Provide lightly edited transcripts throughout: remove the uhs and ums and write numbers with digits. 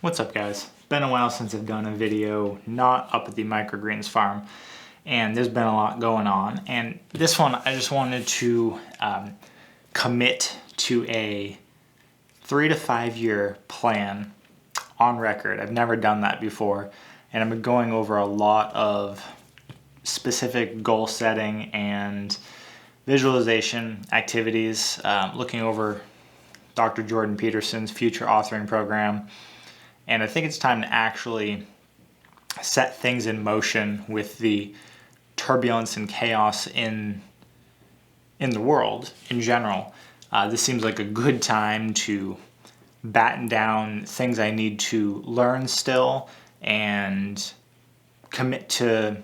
What's up, guys? Been a while since I've done a video not up at the microgreens farm, and there's been a lot going on. And this one, I just wanted to commit to a 3 to 5 year plan on record. I've never done that before, and I've been going over a lot of specific goal setting and visualization activities, looking over Dr. Jordan Peterson's future authoring program. And I think it's time to actually set things in motion with the turbulence and chaos in the world in general. This seems like a good time to batten down things I need to learn still and commit to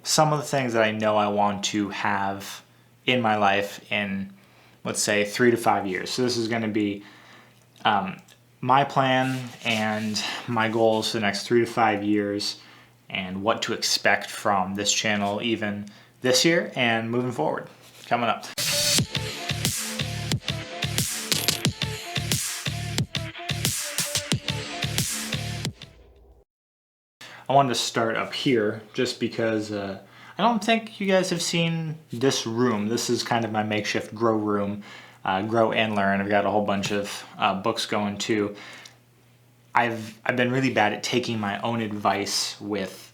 some of the things that I know I want to have in my life in, let's say, 3 to 5 years. So this is going to be my plan and my goals for the next 3 to 5 years and what to expect from this channel even this year and moving forward. Coming up. I wanted to start up here just because I don't think you guys have seen this room. This is kind of my makeshift grow room. Grow and learn. I've got a whole bunch of books going too. I've been really bad at taking my own advice with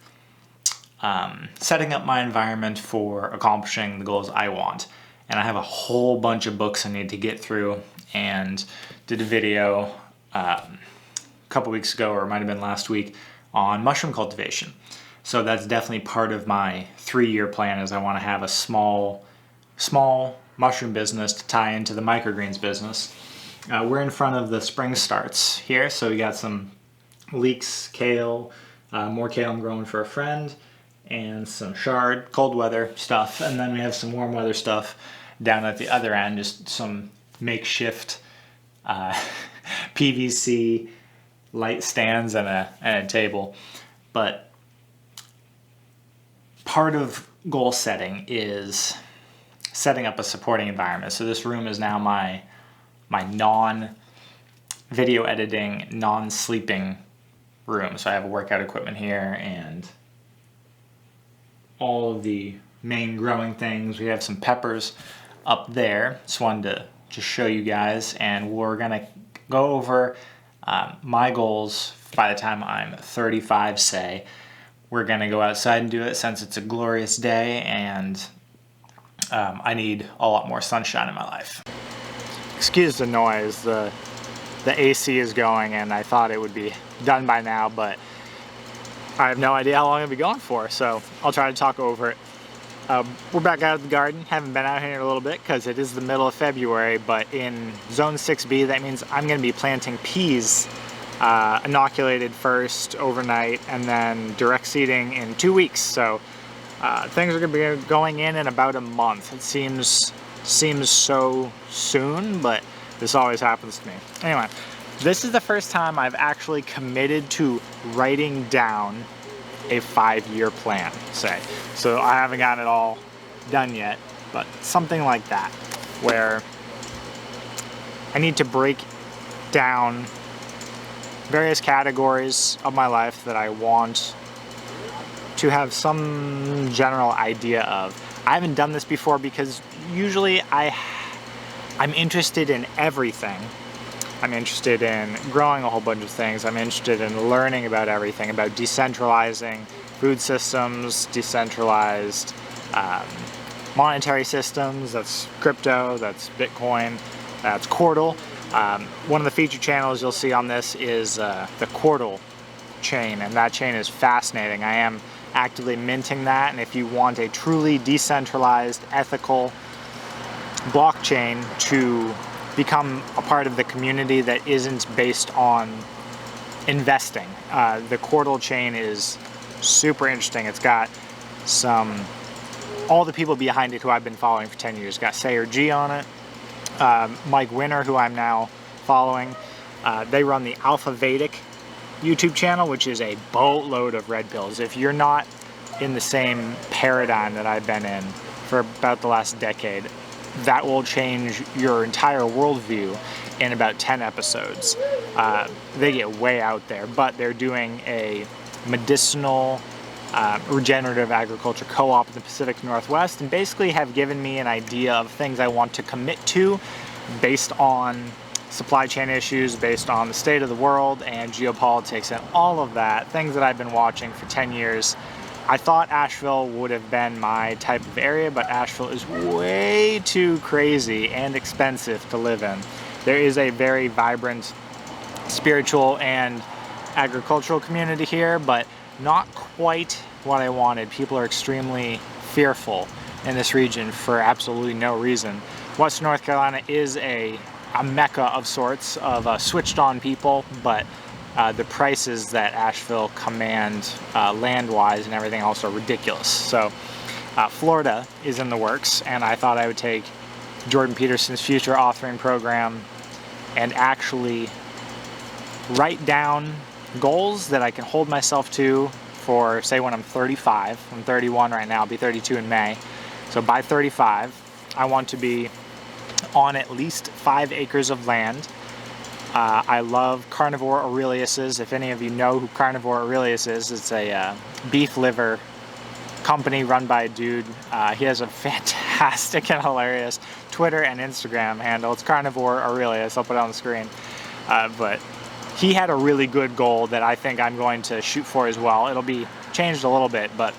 setting up my environment for accomplishing the goals I want. And I have a whole bunch of books I need to get through, and did a video a couple weeks ago, or it might have been last week, on mushroom cultivation. So that's definitely part of my 3-year plan, is I want to have a small mushroom business to tie into the microgreens business. We're in front of the spring starts here, so we got some leeks, kale, more kale I'm growing for a friend, and some chard, cold weather stuff, and then we have some warm weather stuff down at the other end, just some makeshift PVC light stands and a table. But part of goal setting is setting up a supporting environment. So this room is now my non-video editing, non-sleeping room. So I have workout equipment here and all of the main growing things. We have some peppers up there. Just wanted to just show you guys, and we're gonna go over my goals by the time I'm 35, say. We're gonna go outside and do it since it's a glorious day, and I need a lot more sunshine in my life. Excuse the noise, the AC is going, and I thought it would be done by now, but I have no idea how long it'll be going for, so I'll try to talk over it. We're back out of the garden. Haven't been out here in a little bit because it is the middle of February, but in Zone 6B, that means I'm going to be planting peas, inoculated first overnight, and then direct seeding in 2 weeks. So things are going to be going in about a month. It seems so soon, but this always happens to me. Anyway, this is the first time I've actually committed to writing down a 5-year plan, say. So I haven't got it all done yet, but something like that, where I need to break down various categories of my life that I want to have some general idea of. I haven't done this before because usually I'm interested in everything. I'm interested in growing a whole bunch of things. I'm interested in learning about everything, about decentralizing food systems, decentralized monetary systems. That's crypto, that's Bitcoin, that's Quartal. One of the featured channels you'll see on this is the Quartal chain, and that chain is fascinating. I am actively minting that, and if you want a truly decentralized, ethical blockchain to become a part of the community that isn't based on investing, the Quartal chain is super interesting. It's got all the people behind it who I've been following for 10 years. It's got Sayer G on it, Mike Winner, who I'm now following. They run the Alfa Vedic YouTube channel, which is a boatload of red pills. If you're not in the same paradigm that I've been in for about the last decade, that will change your entire worldview in about 10 episodes. They get way out there, but they're doing a medicinal regenerative agriculture co-op in the Pacific Northwest, and basically have given me an idea of things I want to commit to based on supply chain issues, based on the state of the world and geopolitics and all of that, things that I've been watching for 10 years. I thought Asheville would have been my type of area, but Asheville is way too crazy and expensive to live in. There is a very vibrant spiritual and agricultural community here, but not quite what I wanted. People are extremely fearful in this region for absolutely no reason. Western North Carolina is a mecca of sorts of switched on people, but the prices that Asheville command land-wise and everything else are ridiculous. So Florida is in the works, and I thought I would take Jordan Peterson's future authoring program and actually write down goals that I can hold myself to for, say, when I'm 35. I'm 31 right now, I'll be 32 in May. So by 35, I want to be on at least 5 acres of land. I love carnivore Aureliuses. If any of you know who carnivore Aurelius is, it's a beef liver company run by a dude. He has a fantastic and hilarious Twitter and Instagram handle. It's carnivore Aurelius. I'll put it on the screen. But he had a really good goal that I think I'm going to shoot for as well. It'll be changed a little bit, but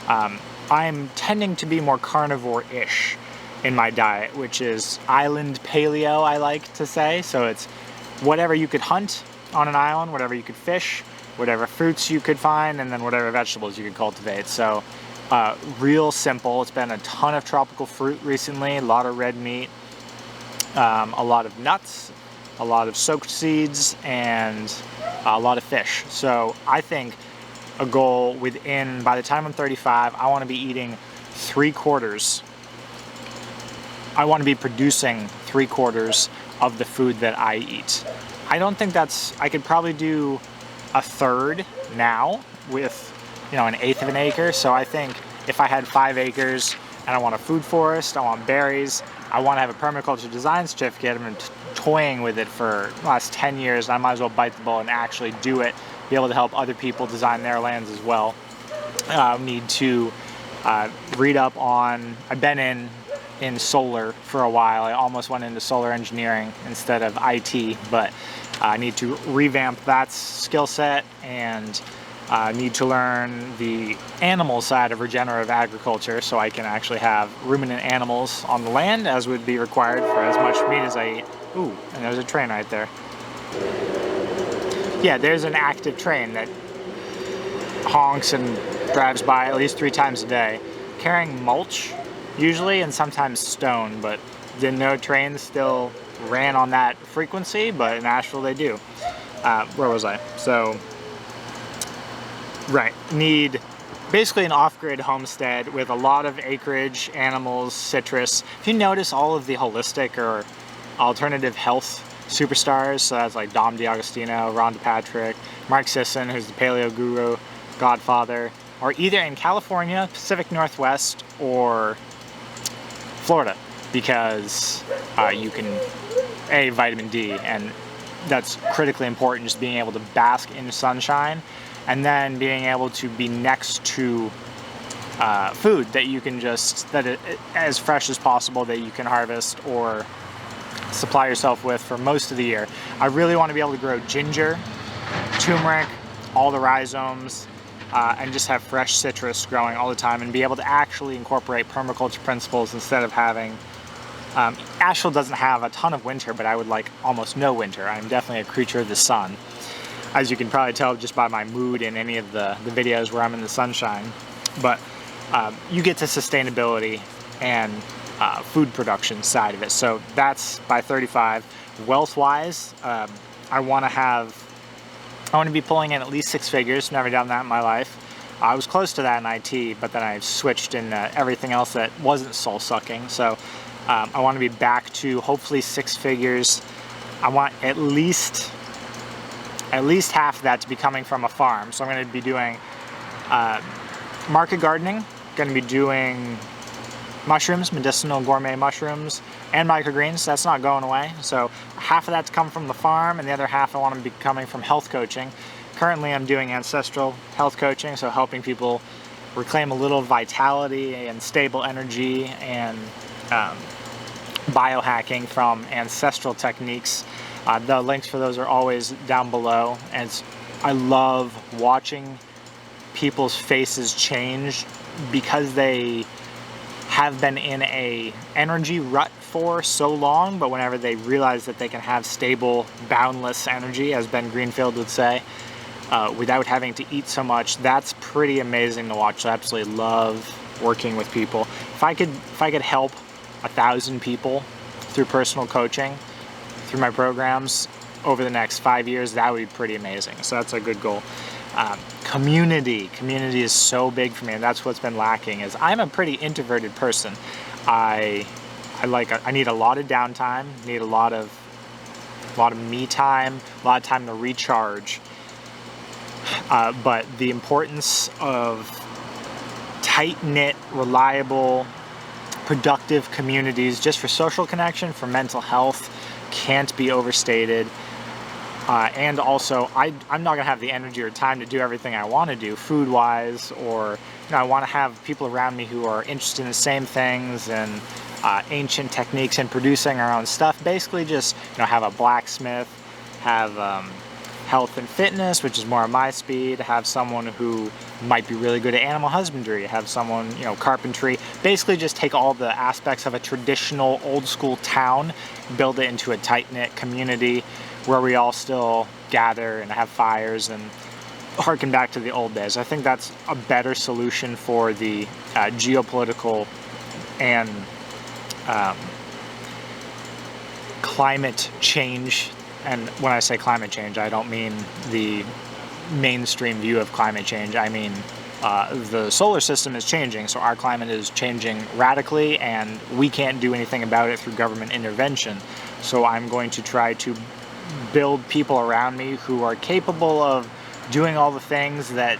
I'm tending to be more carnivore-ish in my diet, which is island paleo, I like to say. So it's whatever you could hunt on an island, whatever you could fish, whatever fruits you could find, and then whatever vegetables you could cultivate. So real simple. It's been a ton of tropical fruit recently, a lot of red meat, a lot of nuts, a lot of soaked seeds, and a lot of fish. So I think a goal within, by the time I'm 35, I want to be eating 3/4. I want to be producing 3/4 of the food that I eat. I don't think that's, I could probably do 1/3 now with, you know, 1/8 of an acre. So I think if I had 5 acres and I want a food forest, I want berries, I want to have a permaculture design certificate. I've been toying with it for the last 10 years. I might as well bite the bullet and actually do it, be able to help other people design their lands as well. Need to read up on, I've been in solar for a while. I almost went into solar engineering instead of IT, but I need to revamp that skill set and need to learn the animal side of regenerative agriculture so I can actually have ruminant animals on the land, as would be required for as much meat as I eat. Ooh, and there's a train right there. Yeah, there's an active train that honks and drives by at least 3 times a day, carrying mulch usually, and sometimes stone, but didn't know trains still ran on that frequency, but in Asheville they do. Where was I? So, right, need basically an off-grid homestead with a lot of acreage, animals, citrus. If you notice all of the holistic or alternative health superstars, so that's like Dom DiAgostino, Rhonda Patrick, Mark Sisson, who's the paleo guru, godfather, are either in California, Pacific Northwest, or Florida, because you can, vitamin D, and that's critically important, just being able to bask in sunshine, and then being able to be next to food that you can just, as fresh as possible, that you can harvest or supply yourself with for most of the year. I really want to be able to grow ginger, turmeric, all the rhizomes, and just have fresh citrus growing all the time, and be able to actually incorporate permaculture principles instead of having, Asheville doesn't have a ton of winter, but I would like almost no winter. I'm definitely a creature of the sun, as you can probably tell just by my mood in any of the videos where I'm in the sunshine. But you get to sustainability and food production side of it. So that's by 35. Wealth-wise, I want to be pulling in at least 6 figures. Never done that in my life. I was close to that in IT, but then I switched in everything else that wasn't soul-sucking. So I want to be back to hopefully 6 figures. I want at least half of that to be coming from a farm. So I'm going to be doing market gardening. Going to be doing mushrooms, medicinal gourmet mushrooms, and microgreens. That's not going away. So half of that's come from the farm, and the other half I want to be coming from health coaching. Currently, I'm doing ancestral health coaching, so helping people reclaim a little vitality and stable energy and biohacking from ancestral techniques. The links for those are always down below, and I love watching people's faces change because they have been in a energy rut for so long, but whenever they realize that they can have stable, boundless energy, as Ben Greenfield would say, without having to eat so much, that's pretty amazing to watch. I absolutely love working with people. If I could help 1,000 people through personal coaching, through my programs over the next 5 years, that would be pretty amazing. So that's a good goal. Community is so big for me, and that's what's been lacking. Is I'm a pretty introverted person. I need a lot of downtime, need a lot of me time, a lot of time to recharge. But the importance of tight-knit, reliable, productive communities just for social connection, for mental health, can't be overstated. And also, I'm not gonna have the energy or time to do everything I want to do food-wise, or I want to have people around me who are interested in the same things and ancient techniques and producing our own stuff. Basically, just have a blacksmith, have health and fitness, which is more of my speed, have someone who might be really good at animal husbandry, have someone, carpentry. Basically just take all the aspects of a traditional old school town, build it into a tight-knit community where we all still gather and have fires and harken back to the old days. I think that's a better solution for the geopolitical and climate change. And when I say climate change, I don't mean the mainstream view of climate change. I mean the solar system is changing, so our climate is changing radically, and we can't do anything about it through government intervention. So I'm going to try to build people around me who are capable of doing all the things that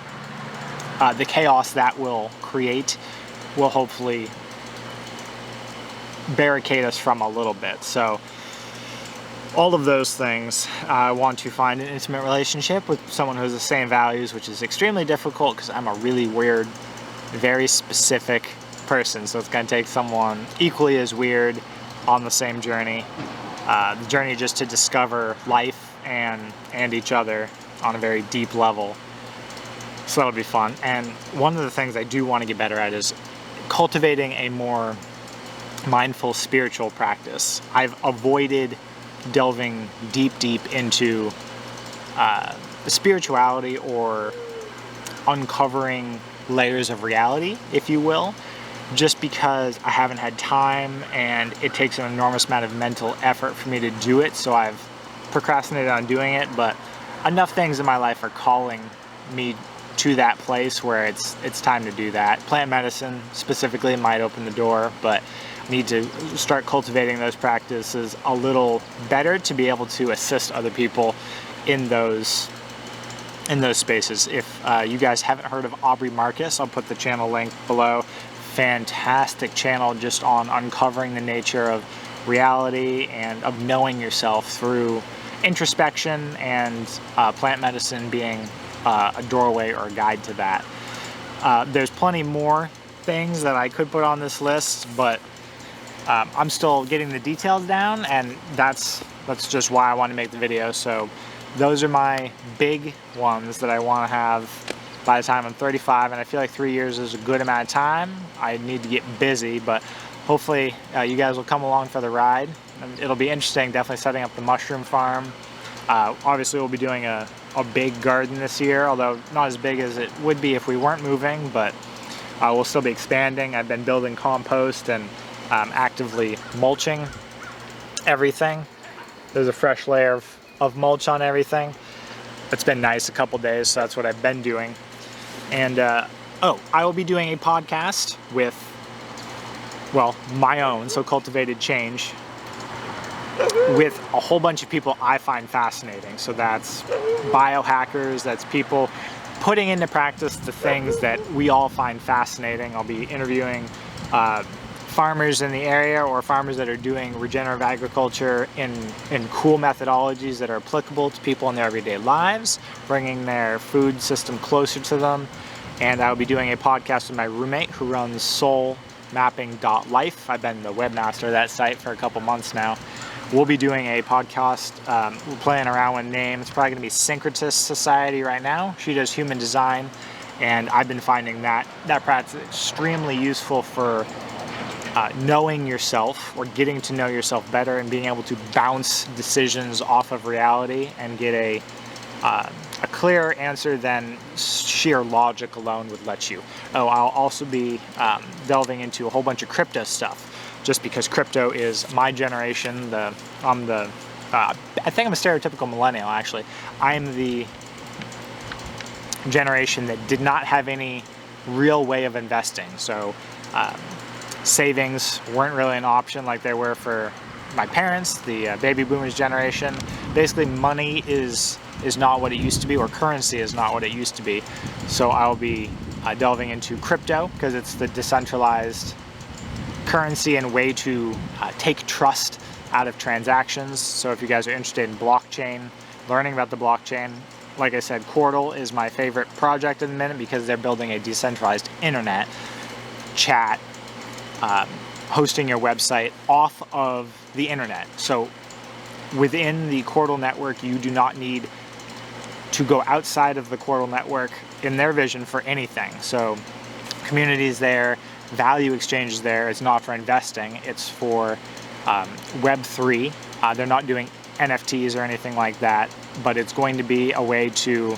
the chaos that will create will hopefully barricade us from a little bit. So all of those things, I want to find an intimate relationship with someone who has the same values, which is extremely difficult because I'm a really weird, very specific person. So it's going to take someone equally as weird on the same journey. The journey just to discover life and each other on a very deep level. So that'll be fun. And one of the things I do want to get better at is cultivating a more mindful spiritual practice. I've avoided delving deep into spirituality or uncovering layers of reality, if you will, just because I haven't had time and it takes an enormous amount of mental effort for me to do it. So I've procrastinated on doing it, but enough things in my life are calling me to that place where it's time to do that. Plant medicine specifically might open the door, but need to start cultivating those practices a little better to be able to assist other people in those spaces. If you guys haven't heard of Aubrey Marcus, I'll put the channel link below. Fantastic channel just on uncovering the nature of reality and of knowing yourself through introspection, and plant medicine being a doorway or a guide to that. There's plenty more things that I could put on this list, but I'm still getting the details down, and that's just why I want to make the video. So those are my big ones that I want to have by the time I'm 35, and I feel like 3 years is a good amount of time. I need to get busy, but hopefully you guys will come along for the ride. It'll be interesting, definitely setting up the mushroom farm. Obviously we'll be doing a big garden this year, although not as big as it would be if we weren't moving, but we'll still be expanding. I've been building compost and actively mulching everything. There's a fresh layer of mulch on everything. It's been nice a couple days, so that's what I've been doing. And I will be doing a podcast with, well, my own, so Cultivated Change, with a whole bunch of people I find fascinating. So that's biohackers, that's people putting into practice the things that we all find fascinating. I'll be interviewing farmers in the area or farmers that are doing regenerative agriculture in cool methodologies that are applicable to people in their everyday lives, bringing their food system closer to them. And I'll be doing a podcast with my roommate who runs soulmapping.life. I've been the webmaster of that site for a couple months now. We'll be doing a podcast. We're playing around with names. It's probably going to be Syncretist Society right now. She does human design, and I've been finding that practice extremely useful for knowing yourself or getting to know yourself better and being able to bounce decisions off of reality and get a clearer answer than sheer logic alone would let you. Oh, I'll also be delving into a whole bunch of crypto stuff, just because crypto is my generation. I think I'm a stereotypical millennial, actually. I'm the generation that did not have any real way of investing. So savings weren't really an option like they were for my parents, the baby boomers generation. Basically, money is not what it used to be, or currency is not what it used to be. So I'll be delving into crypto because it's the decentralized currency and way to take trust out of transactions. So if you guys are interested in blockchain, learning about the blockchain, like I said, Quartal is my favorite project in the minute because they're building a decentralized internet chat, hosting your website off of the internet. So within the Quartal network, you do not need to go outside of the Quartal network in their vision for anything. So communities there, value exchanges there. It's not for investing. It's for Web3. They're not doing NFTs or anything like that, but it's going to be a way to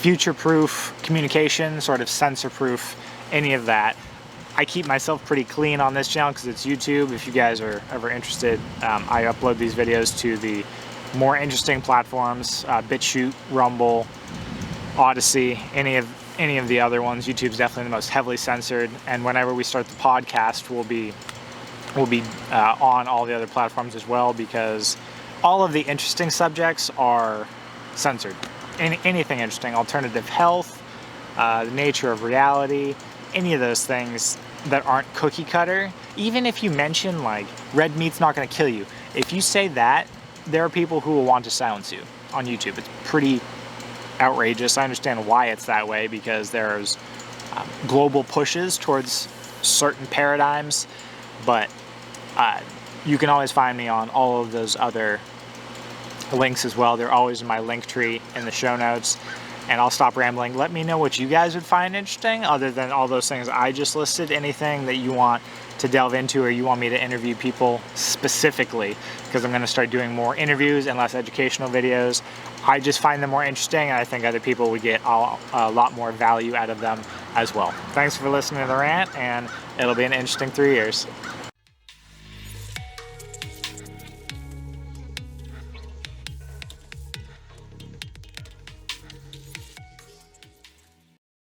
future-proof communication, sort of censor-proof any of that. I keep myself pretty clean on this channel because it's YouTube. If you guys are ever interested, I upload these videos to the more interesting platforms, BitChute, Rumble, Odyssey, any of the other ones. YouTube's definitely the most heavily censored, and whenever we start the podcast, we'll be on all the other platforms as well, because all of the interesting subjects are censored. Anything interesting, alternative health, the nature of reality, any of those things that aren't cookie cutter. Even if you mention like red meat's not going to kill you, if you say that, there are people who will want to silence you on YouTube. It's pretty outrageous. I understand why it's that way, because there's global pushes towards certain paradigms, but you can always find me on all of those other links as well. They're always in my link tree in the show notes. And I'll stop rambling. Let me know what you guys would find interesting, other than all those things I just listed. Anything that you want to delve into, or you want me to interview people specifically, because I'm going to start doing more interviews and less educational videos. I just find them more interesting, and I think other people would get a lot more value out of them as well. Thanks for listening to the rant, and it'll be an interesting 3 years.